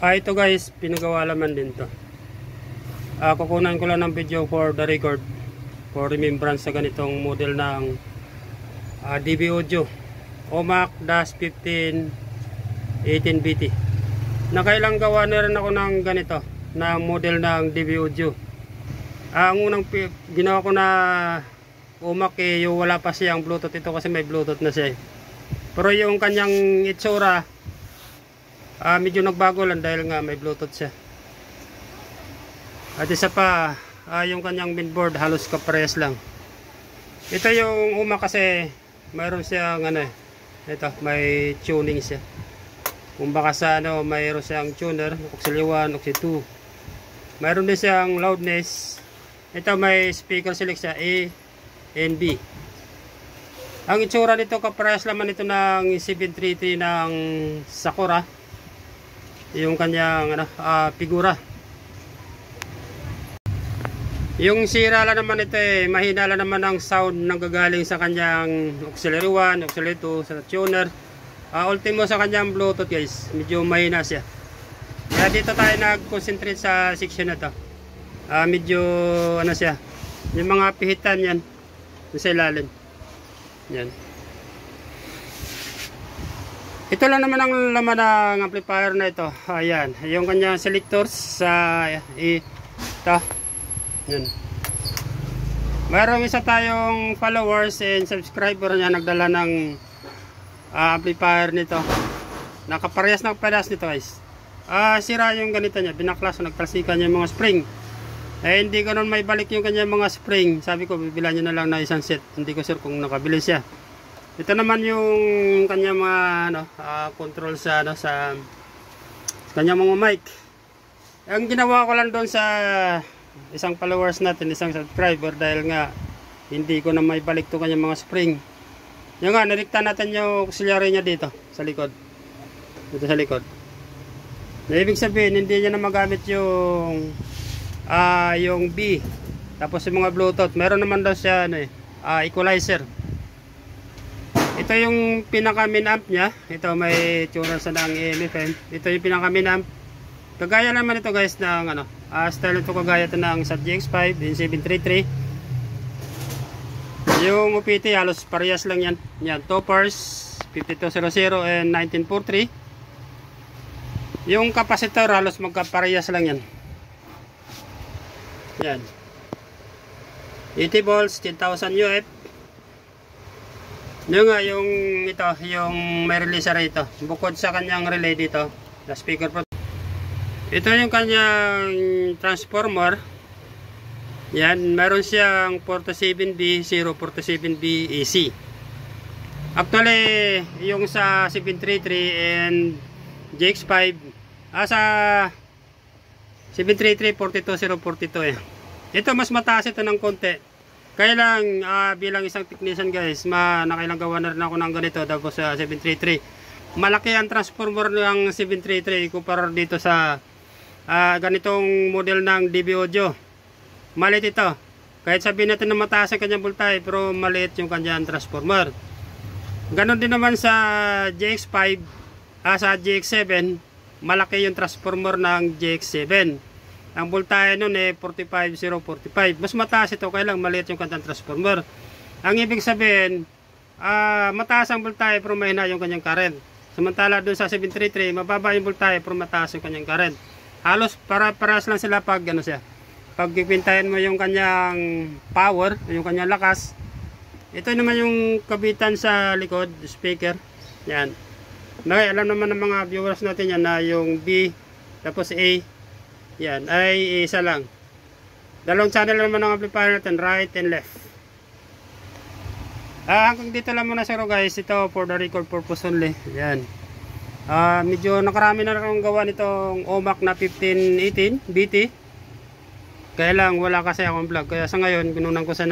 Ito guys, pinagawa laman din to. Kukunan ko lang ng video for the record, for remembrance sa ganitong model ng DB Audio OMAC-15 18BT. Nakailang gawa na rin ako ng ganito, na model ng DB Audio. Ang unang ginawa ko na OMAC yung wala pa siyang Bluetooth. Ito kasi may Bluetooth na siya. Pero yung kanyang itsura medyo nagbago lang dahil nga may Bluetooth siya. At isa pa, yung kanyang mainboard halos kaparehas lang. Ito yung UMAC kasi mayroon siyang ito, may tuning siya. Kung baka sa mayroon siyang tuner, auxiliary 1, auxiliary 2. Mayroon din siyang loudness. Ito may speaker select siya, A and B. Ang itsura nito kaparehas naman ito ng 733 ng Sakura. Yung kanyang figura. Yung sira lang naman ito mahina lang naman ang sound nang gagaling sa kanyang auxiliary 1, auxiliary 2, sa tuner. Ultimo sa kanyang Bluetooth guys, medyo mahina siya. Kaya dito tayo nag-concentrate sa section na to. Medyo siya, yung mga pihitan yan sa ilalim. Yan. Ito lang naman ang laman ng amplifier na ito. Ayan, yung kanyang selectors sa ito. Yan. Mayroong isa tayong followers and subscriber niya nagdala ng amplifier nito. Nakaparehas ng pedas nito guys. Sira yung ganito niya, binaklas, nagtalsikan niya yung mga spring. Hindi ko nun may balik yung kanyang mga spring. Sabi ko bibilan niya na lang na isang set. Hindi ko sure kung nakabili siya. Ito naman yung kanyang mga control sa sa kanyang mga mic. Ang ginawa ko lang doon sa isang followers natin, isang subscriber, dahil nga hindi ko na may balik to kanyang mga spring. Yung nga, nalikta natin yung auxiliary niya dito sa likod. Dito sa likod. Na ibig sabihin, hindi niya na magamit yung B. Tapos yung mga Bluetooth. Meron naman daw siya equalizer. Ito yung pinaka min amp niya. Ito may tuner sa ng AM/FM. Ito yung pinaka min amp. Kagaya naman ito guys ng style ito, kagaya ito ng sa GX5 din 733. Yung UPT halos parehas lang yan. Yan, toppers 5200 and 1943. Yung capacitor halos magkaparehas lang yan. Yan. 80 volts, 10,000 UF. Yung nga, yung ito, yung may release rito. Bukod sa kanyang relay dito, na speaker pro. Ito yung kanyang transformer. Yan, meron siyang 47B, 047B AC. Actually, yung sa 733 and GX5, sa 733, 42042 Ito, mas mataas ito ng konti. Kaya lang, bilang isang technician guys, nakailang gawa na rin ako ng ganito. Tapos sa 733, malaki ang transformer ng 733 kumpara dito sa ganitong model ng DB Audio. Maliit ito. Kahit sabihin natin na mataas ang kanyang voltahe, pero maliit yung kanyang transformer. Ganon din naman sa GX5, sa GX7, malaki yung transformer ng GX7. Ang voltahe nun 45045. Mas mataas ito, kaya lang maliit yung kanyang transformer. Ang ibig sabihin, mataas ang voltahe pero mahina yung kanyang current. Samantala dun sa 733, mababa yung voltahe pero mataas yung kanyang current. Halos para-paras lang sila pag pag pipintahin mo yung kanyang power, yung kanyang lakas. Ito naman yung kabitan sa likod, speaker. Yan. Alam naman ng mga viewers natin yan na yung B tapos A, yan ay isa lang. Dalawang channel naman ng amplifier natin, right and left. Hanggang dito lang muna siguro guys, ito for the record purpose only. Yan. Medyo nakarami na akong gawa nitong OMAC na 1518 BT. Kaya lang wala kasi akong vlog, kaya sa ngayon ginunan ko sa